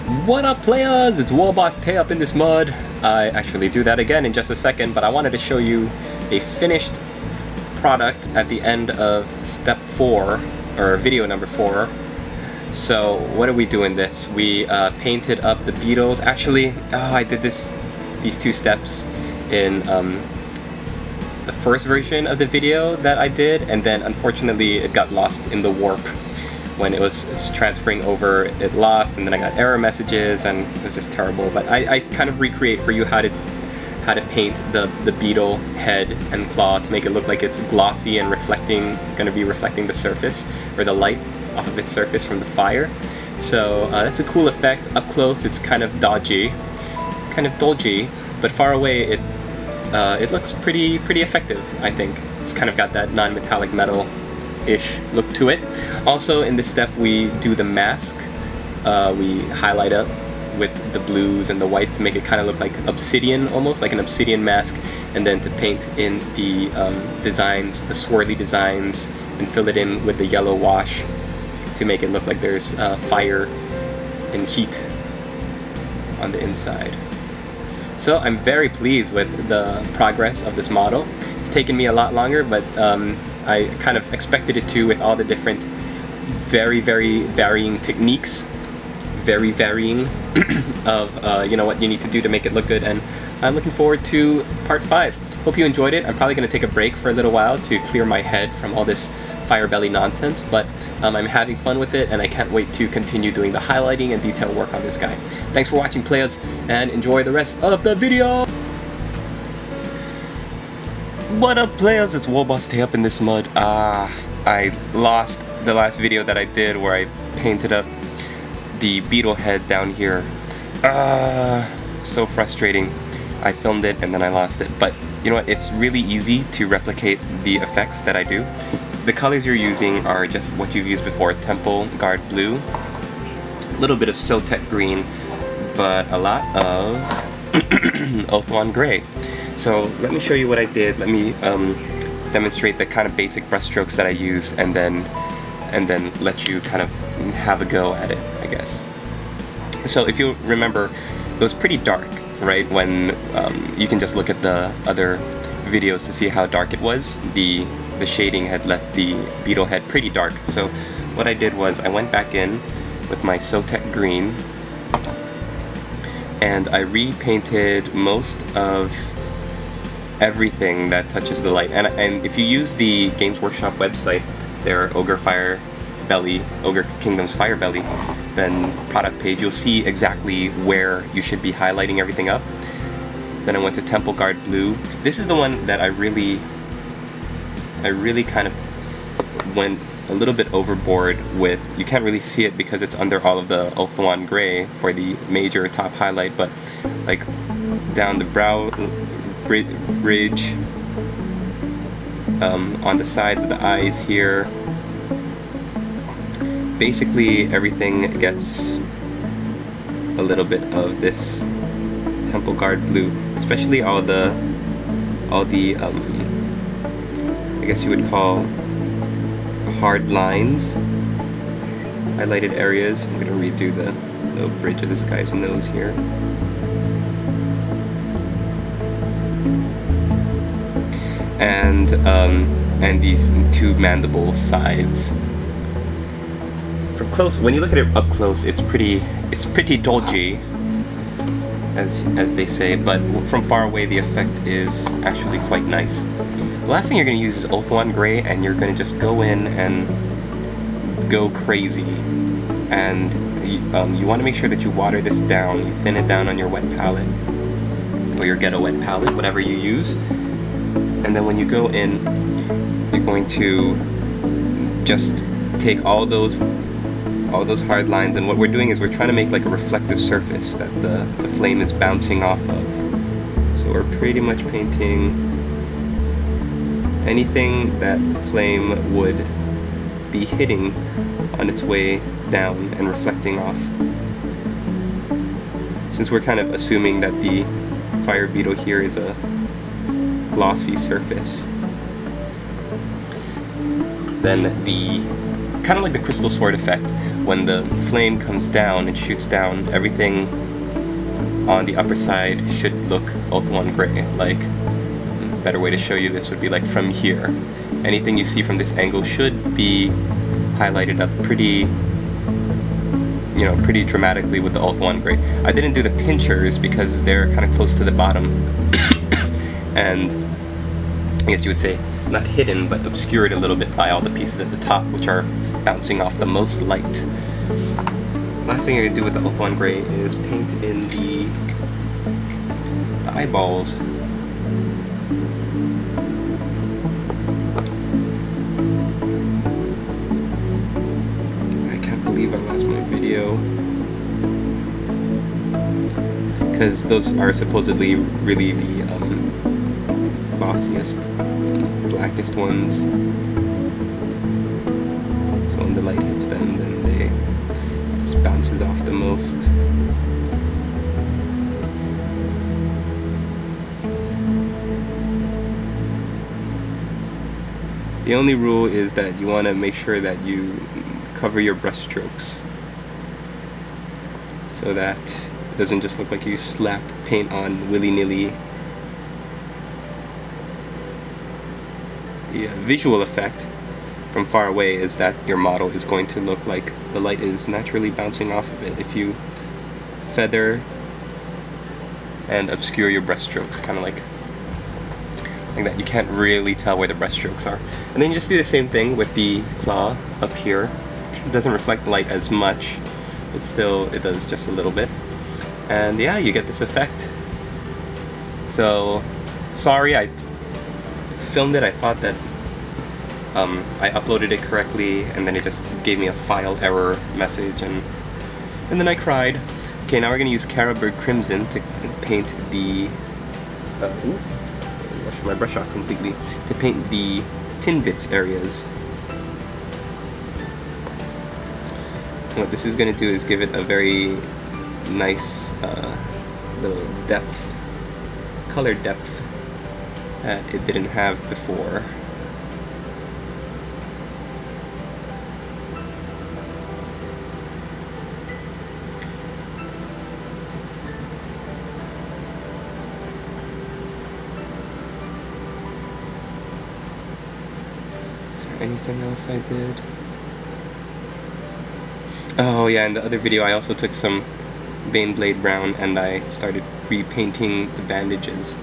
What up, players? It's Warboss Tay up in this mud. I actually do that again in just a second, but I wanted to show you a finished product at the end of step 4, or video number 4. So what are we doing this? We painted up the beetles. Actually, I did these 2 steps in the first version of the video that I did, and then unfortunately it got lost in the warp. When it was transferring over, it lost, and then I got error messages, and it was just terrible. But I kind of recreate for you how to paint the beetle head and claw to make it look like it's glossy and going to be reflecting the surface, or the light off of its surface from the fire. So that's a cool effect. Up close it's kind of dodgy, but far away it looks pretty effective, I think. It's kind of got that non-metallic metal-ish look to it. Also in this step we do the mask. We highlight up with the blues and the whites to make it kind of look like obsidian, almost like an obsidian mask, and then to paint in the designs, the swirly designs, and fill it in with the yellow wash to make it look like there's fire and heat on the inside. So I'm very pleased with the progress of this model. It's taken me a lot longer, but I kind of expected it to, with all the different very varying techniques, very varying of you know, what you need to do to make it look good, and I'm looking forward to part 5. Hope you enjoyed it. I'm probably going to take a break for a little while to clear my head from all this Firebelly nonsense, but I'm having fun with it, and I can't wait to continue doing the highlighting and detail work on this guy. Thanks for watching, players, and enjoy the rest of the video! What up, players? It's Warboss Tay up in this mud. I lost the last video that I did where I painted up the beetle head down here. So frustrating. I filmed it and then I lost it, but you know what? It's really easy to replicate the effects that I do. The colors you're using are just what you've used before: Temple Guard Blue, a little bit of Siltet Green, but a lot of Ulthuan Gray. So let me show you what I did. Let me demonstrate the kind of basic brush strokes that I used, and then let you kind of have a go at it, I guess. So if you remember, it was pretty dark, right? When you can just look at the other videos to see how dark it was. The shading had left the beetle head pretty dark. So what I did was I went back in with my Siltet Green and I repainted most of everything that touches the light. And if you use the Games Workshop website, their Ogre Kingdom's Firebelly, then product page, you'll see exactly where you should be highlighting everything up. Then I went to Temple Guard Blue. This is the one that I really kind of went a little bit overboard with. You can't really see it because it's under all of the Ulthuan Gray for the major top highlight, but like down the brow ridge, on the sides of the eyes here, basically everything gets a little bit of this Temple Guard Blue, especially all the I guess you would call hard lines, highlighted areas. I'm gonna redo the little bridge of this guy's nose here. And these 2 mandible sides. From close, when you look at it up close, it's pretty dodgy, as they say, but from far away the effect is actually quite nice. The last thing you're going to use is Ulthuan Gray, and you're going to just go in and go crazy. And you want to make sure that you water this down, you thin it down on your wet palette, or your ghetto wet palette, whatever you use. And then when you go in, you're going to just take all those hard lines, and what we're doing is we're trying to make like a reflective surface that the flame is bouncing off of. So we're pretty much painting anything that the flame would be hitting on its way down and reflecting off. Since we're kind of assuming that the fire beetle here is a glossy surface, then the kind of like the crystal sword effect, when the flame comes down and shoots down, everything on the upper side should look Ulthuan gray. Like, a better way to show you this would be like from here. Anything you see from this angle should be highlighted up pretty, you know, pretty dramatically with the Ulthuan gray. I didn't do the pinchers because they're kind of close to the bottom and I guess you would say not hidden but obscured a little bit by all the pieces at the top, which are bouncing off the most light. Last thing I can do with the Ulthuan gray is paint in the eyeballs. I can't believe I lost my video, because those are supposedly really the glossiest, blackest ones. So when the light hits them, then they just bounces off the most. The only rule is that you want to make sure that you cover your brush strokes so that it doesn't just look like you slapped paint on willy-nilly. The visual effect from far away is that your model is going to look like the light is naturally bouncing off of it. If you feather and obscure your brush strokes, kind of like that, you can't really tell where the brush strokes are. And then you just do the same thing with the claw up here. It doesn't reflect the light as much, but still it does just a little bit. And yeah, you get this effect. So, sorry I filmed it. I thought that I uploaded it correctly, and then it just gave me a file error message, and then I cried. Okay, now we're going to use Caribou Crimson to paint the... wash my brush off completely. To paint the tin bits areas. And what this is going to do is give it a very nice little depth, color depth, that it didn't have before. Anything else I did? Oh yeah, in the other video I also took some Baneblade Brown and I started repainting the bandages.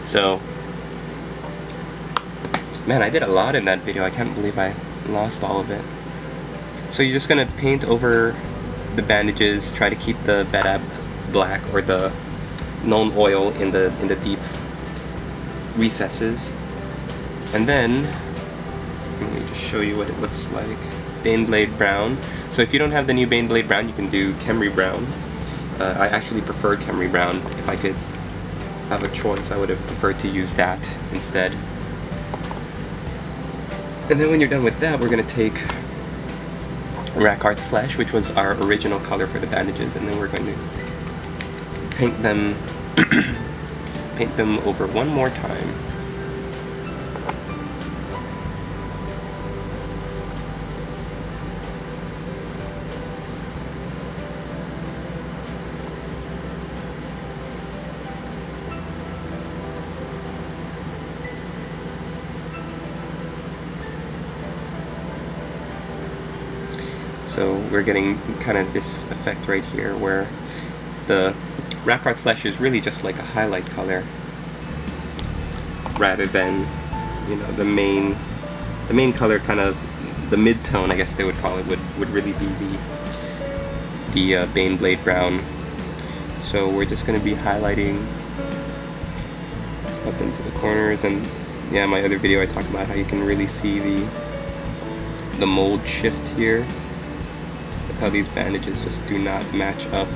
So, man, I did a lot in that video. I can't believe I lost all of it. So you're just gonna paint over the bandages, try to keep the Bedab black or the Nuln Oil in the deep recesses. And then, let me just show you what it looks like. Baneblade Brown. So if you don't have the new Baneblade Brown, you can do Khemri Brown. I actually prefer Khemri Brown. If I could have a choice, I would have preferred to use that instead. And then when you're done with that, we're going to take Rakarth Flesh, which was our original color for the bandages, and then we're going to paint them, paint them over one more time. So we're getting kind of this effect right here where the Rakarth Flesh is really just like a highlight color rather than, you know, the main color, kind of the mid-tone, I guess they would call it, would really be the Baneblade Brown. So we're just going to be highlighting up into the corners, and yeah, my other video I talked about how you can really see the mold shift here. Look how these bandages just do not match up.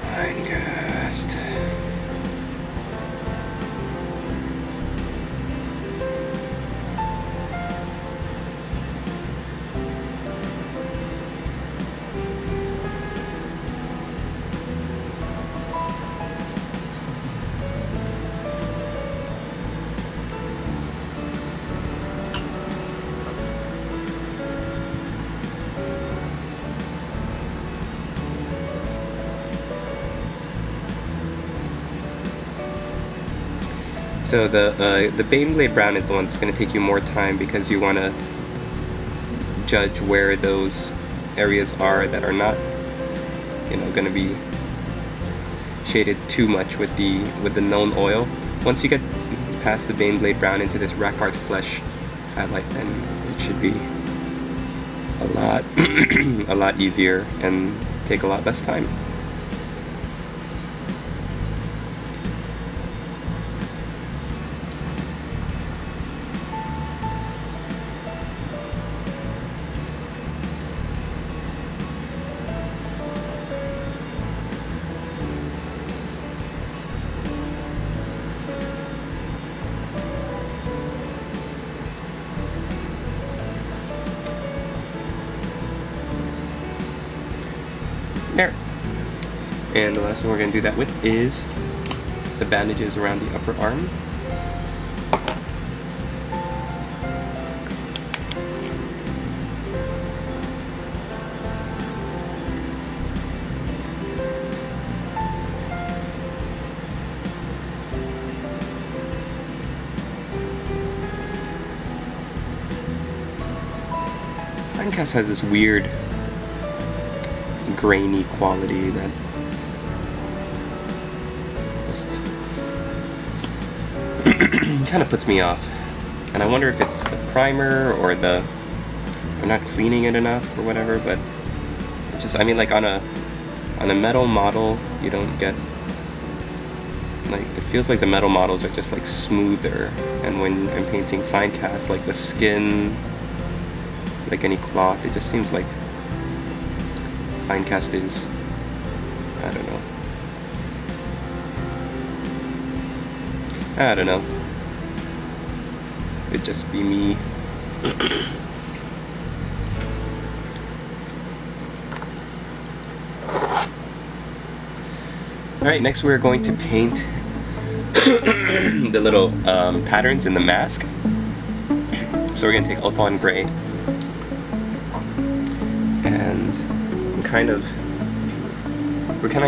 Fine cast. So the Baneblade Brown is the one that's going to take you more time because you want to judge where those areas are that are not, you know, going to be shaded too much with the known oil. Once you get past the Baneblade Brown into this Rakarth Flesh highlight, then it should be a lot easier and take a lot less time. There. And the last thing we're going to do that with is the bandages around the upper arm. Finecast has this weird grainy quality that just kind of puts me off, and I wonder if it's the primer or I'm not cleaning it enough or whatever. But it's just, I mean, like on a metal model, you don't get, like, it feels like the metal models are just like smoother, and when I'm painting Finecast, like the skin, like any cloth, it just seems like Finecast is, I don't know. It'd just be me. Alright, next we're going to paint the little patterns in the mask. So we're going to take Ulthuan Gray and we're kind of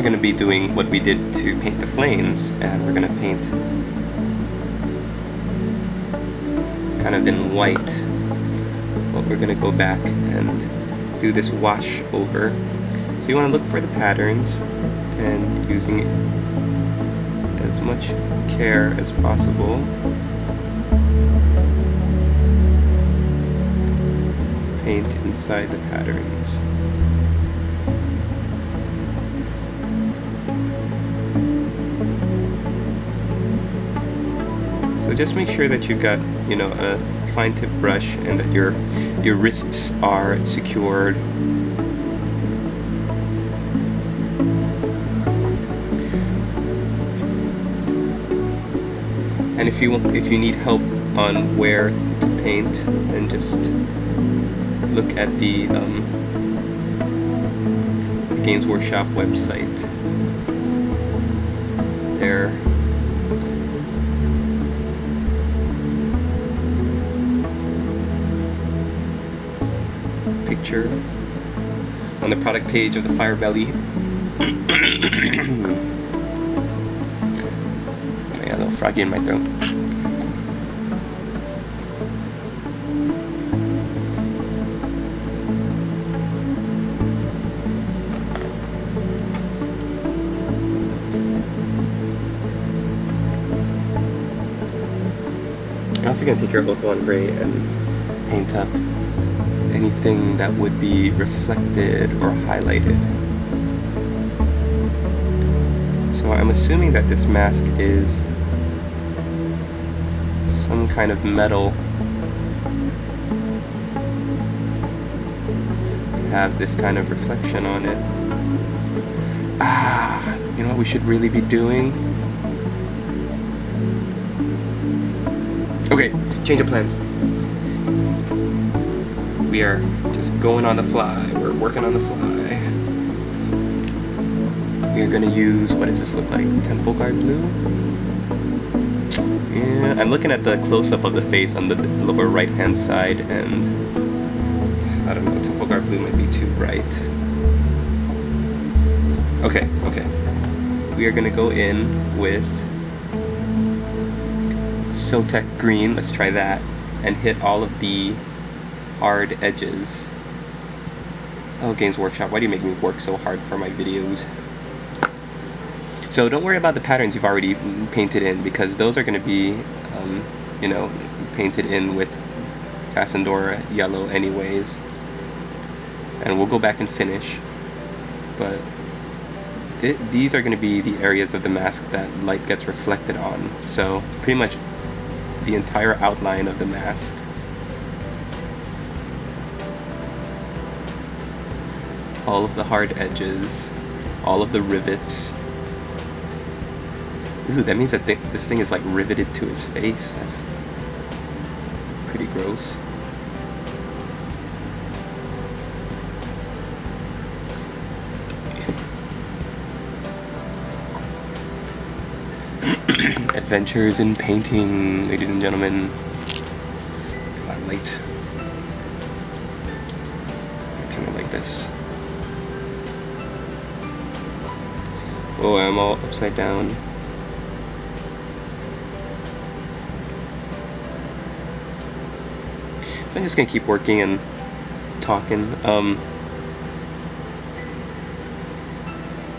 going to be doing what we did to paint the flames, and we're going to paint kind of in white, but we're going to go back and do this wash over. So you want to look for the patterns and using as much care as possible. Paint inside the patterns. So just make sure that you've got, you know, a fine tip brush and that your wrists are secured. And if you need help on where to paint, then just look at the Games Workshop website. There. Picture on the product page of the Firebelly. I got a little froggy in my throat. I'm also going to take your Ulthuan Gray and paint up anything that would be reflected or highlighted. So I'm assuming that this mask is some kind of metal to have this kind of reflection on it. You know what we should really be doing? Okay, change of plans. We are just going on the fly. We're working on the fly. We are going to use, what does this look like? Temple Guard Blue? Yeah, I'm looking at the close-up of the face on the lower right-hand side, and I don't know, Temple Guard Blue might be too bright. Okay. We are going to go in with Sotek green, let's try that, and hit all of the hard edges. Oh, Games Workshop, why do you make me work so hard for my videos? So don't worry about the patterns you've already painted in, because those are going to be, you know, painted in with Cassandora yellow anyways. And we'll go back and finish. But these are going to be the areas of the mask that light gets reflected on. So pretty much the entire outline of the mask. All of the hard edges, all of the rivets. Ooh, that means that this thing is like riveted to his face. That's pretty gross. Adventures in painting, ladies and gentlemen. Come on, light. Turn it like this. Oh, I'm all upside down. So I'm just gonna keep working and talking.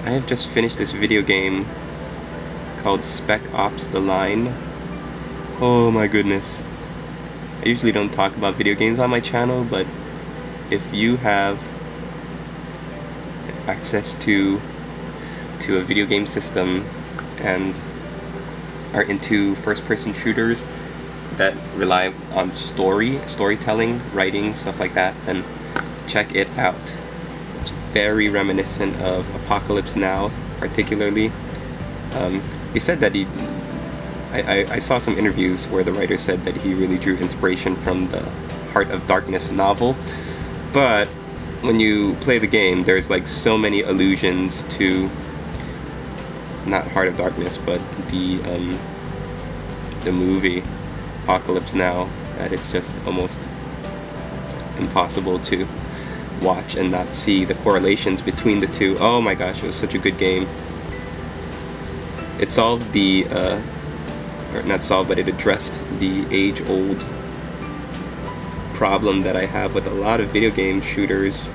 I have just finished this video game called Spec Ops: The Line. Oh my goodness. I usually don't talk about video games on my channel, but if you have access to a video game system and are into first-person shooters that rely on storytelling, writing, stuff like that, then check it out. It's very reminiscent of Apocalypse Now, particularly. He said that I saw some interviews where the writer said that he really drew inspiration from the Heart of Darkness novel, but when you play the game, there's like so many allusions to not Heart of Darkness, but the movie Apocalypse Now, that it's just almost impossible to watch and not see the correlations between the two. Oh my gosh, it was such a good game. It solved the, or not solved, but it addressed the age-old problem that I have with a lot of video game shooters,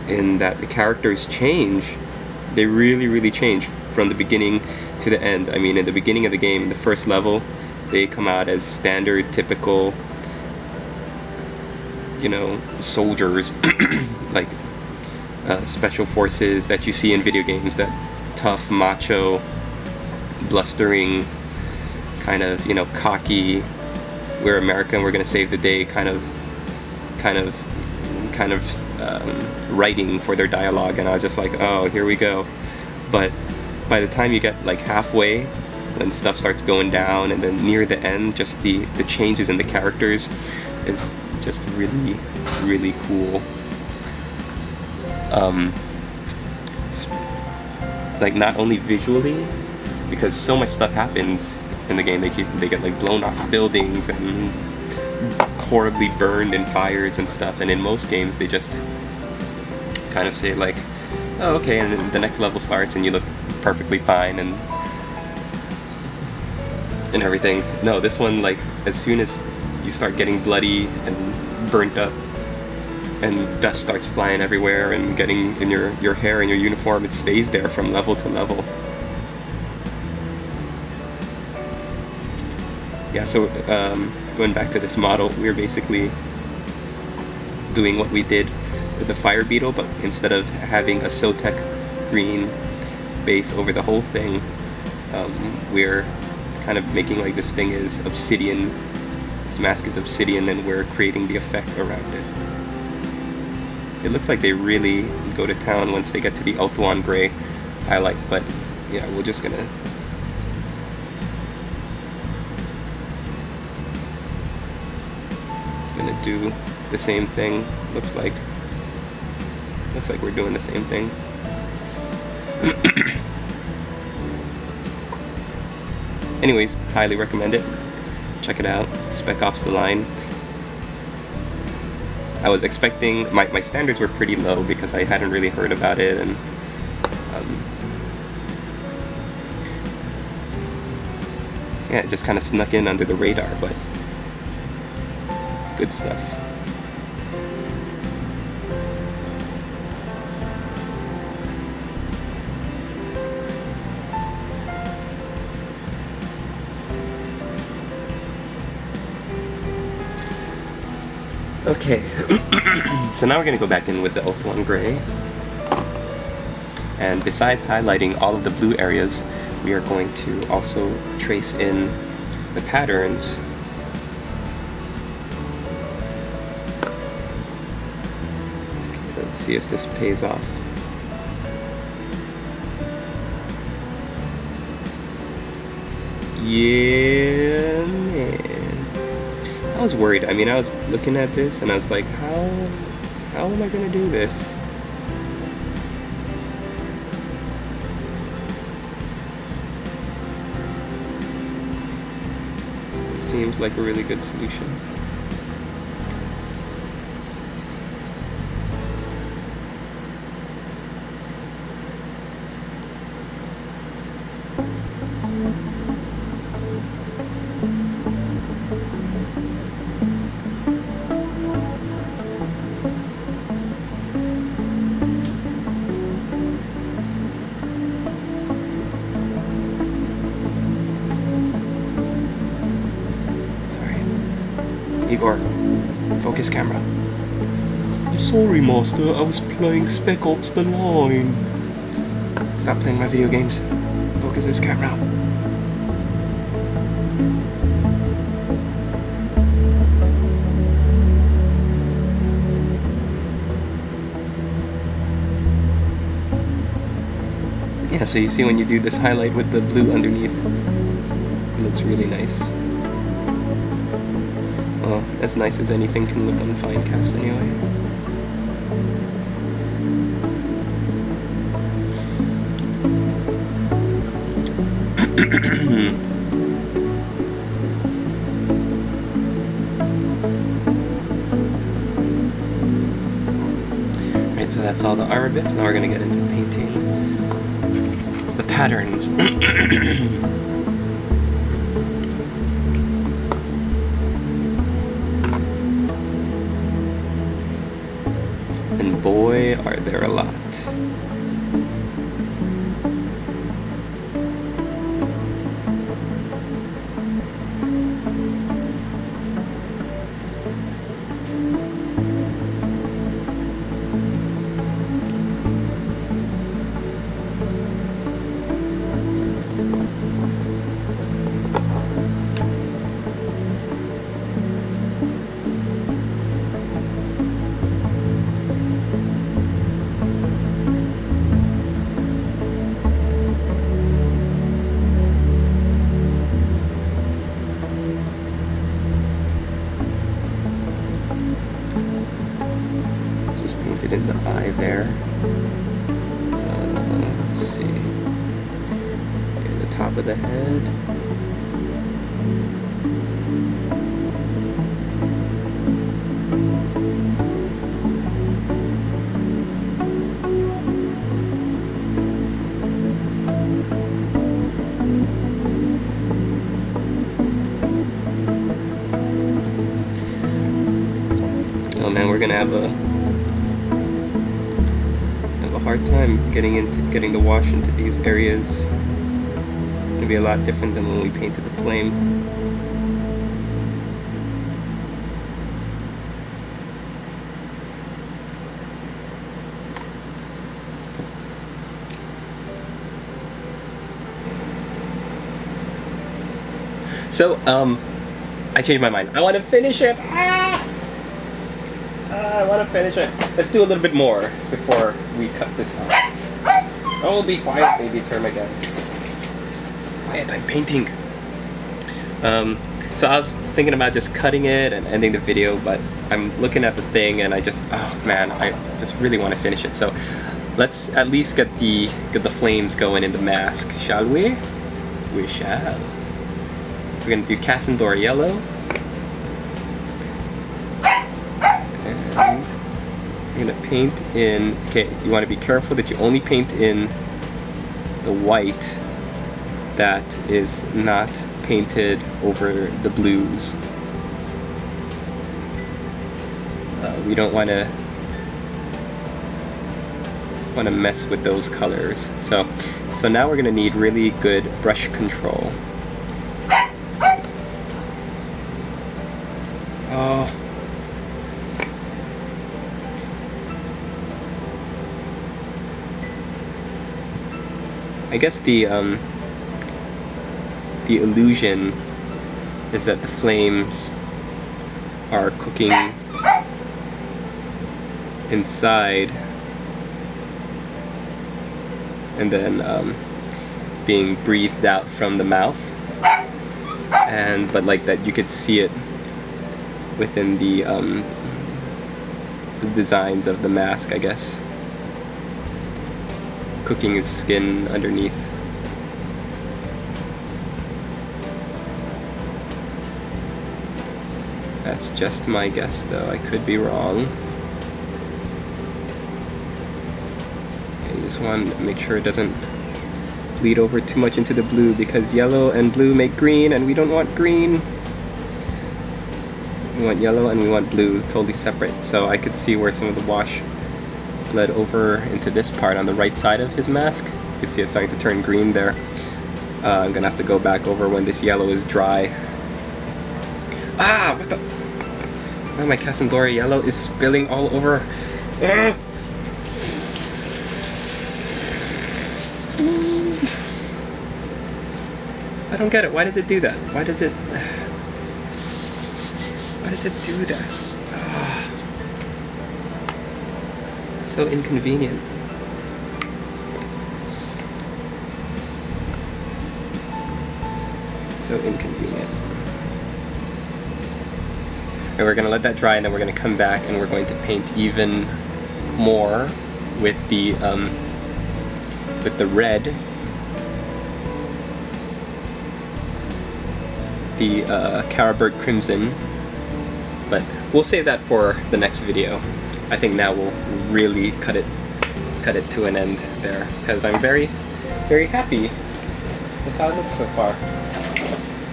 in that the characters change. They really change from the beginning to the end. I mean, in the beginning of the game, the first level, they come out as standard, typical, you know, soldiers, like special forces that you see in video games, that tough, macho, blustering, kind of, you know, cocky, we're American, we're gonna save the day kind of writing for their dialogue. And I was just like, oh, here we go. But by the time you get like halfway, when stuff starts going down, and then near the end, just the changes in the characters is just really cool. Like, not only visually, because so much stuff happens in the game. They get like blown off of buildings and horribly burned in fires and stuff, and in most games they just kind of say like, oh, okay, and then the next level starts and you look perfectly fine and everything. No, this one, like, as soon as you start getting bloody and burnt up and dust starts flying everywhere and getting in your hair and your uniform, it stays there from level to level. Yeah, so going back to this model, we're basically doing what we did with the fire beetle, but instead of having a Sotek green base over the whole thing, we're kind of making like this thing is obsidian, this mask is obsidian, and we're creating the effect around it. It looks like they really go to town once they get to the Ulthuan Gray highlight, but yeah, we're just gonna do the same thing. Looks like we're doing the same thing. Anyways, highly recommend it. Check it out. Spec Ops: The Line. I was expecting, my standards were pretty low because I hadn't really heard about it, and Yeah, it just kind of snuck in under the radar, but good stuff. Okay, so now we're going to go back in with the Ultra One Gray. And besides highlighting all of the blue areas, we are going to also trace in the patterns. Okay, let's see if this pays off. Yeah, man. I was worried. I mean, I was looking at this and I was like, how am I gonna do this? It seems like a really good solution. Igor, focus camera. I'm sorry, Master. I was playing Spec Ops The Line. Stop playing my video games. Focus this camera. Yeah, so you see when you do this highlight with the blue underneath, it looks really nice. Well, as nice as anything can look on Finecast anyway. Right, so that's all the armor bits. Now we're gonna get into painting the patterns. And boy, are there a lot. In the eye there. Let's see. In the top of the head. Oh man, we're gonna have a hard time getting the wash into these areas. It's going to be a lot different than when we painted the flame. So, I changed my mind. I want to finish it! I want to finish it. Let's do a little bit more before we cut this out. Oh, be quiet, baby termagant. Quiet, I'm painting. So I was thinking about just cutting it and ending the video, but I'm looking at the thing and I just, oh man, I just really want to finish it. So let's at least get the flames going in the mask, shall we? We shall. We're gonna do Cassandor yellow. You're gonna paint in, okay, you want to be careful that you only paint in the white that is not painted over the blues. We don't want to mess with those colors. So now we're going to need really good brush control. Oh. I guess the illusion is that the flames are cooking inside and then being breathed out from the mouth, but like that you could see it within the designs of the mask, I guess. Cooking his skin underneath. That's just my guess though, I could be wrong. I just want to make sure it doesn't bleed over too much into the blue, because yellow and blue make green and we don't want green. We want yellow and we want blues totally separate. So I could see where some of the wash bled over into this part on the right side of his mask. You can see it's starting to turn green there. I'm gonna have to go back over when this yellow is dry. Ah! What the? Oh, my Cassandora yellow is spilling all over. Ah! I don't get it. Why does it do that? Why does it do that? Ah. So inconvenient. So inconvenient. And we're gonna let that dry, and then we're gonna come back and we're going to paint even more with the red, the Caribou Crimson, but we'll save that for the next video. I think now we'll really cut it to an end there, because I'm very, very happy with how it looks so far.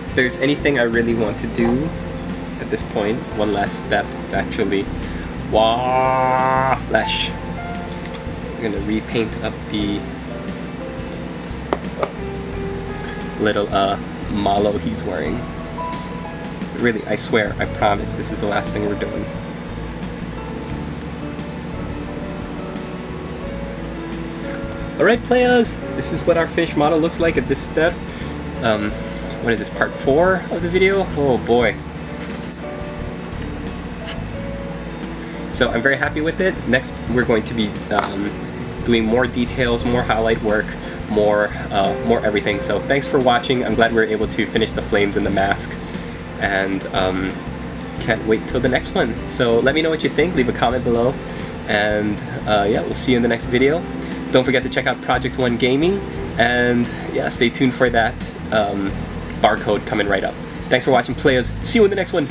If there's anything I really want to do at this point, one last step, it's actually flesh. I'm gonna repaint up the little malo he's wearing. Really, I swear, I promise, this is the last thing we're doing. Alright players, this is what our fish model looks like at this step. What is this, part 4 of the video? Oh boy. So I'm very happy with it. Next we're going to be doing more details, more highlight work, more everything. So thanks for watching. I'm glad we were able to finish the flames and the mask, and can't wait till the next one. So let me know what you think, leave a comment below, and yeah, we'll see you in the next video. Don't forget to check out Project 1 Gaming, and yeah, stay tuned for that barcode coming right up. Thanks for watching players, see you in the next one.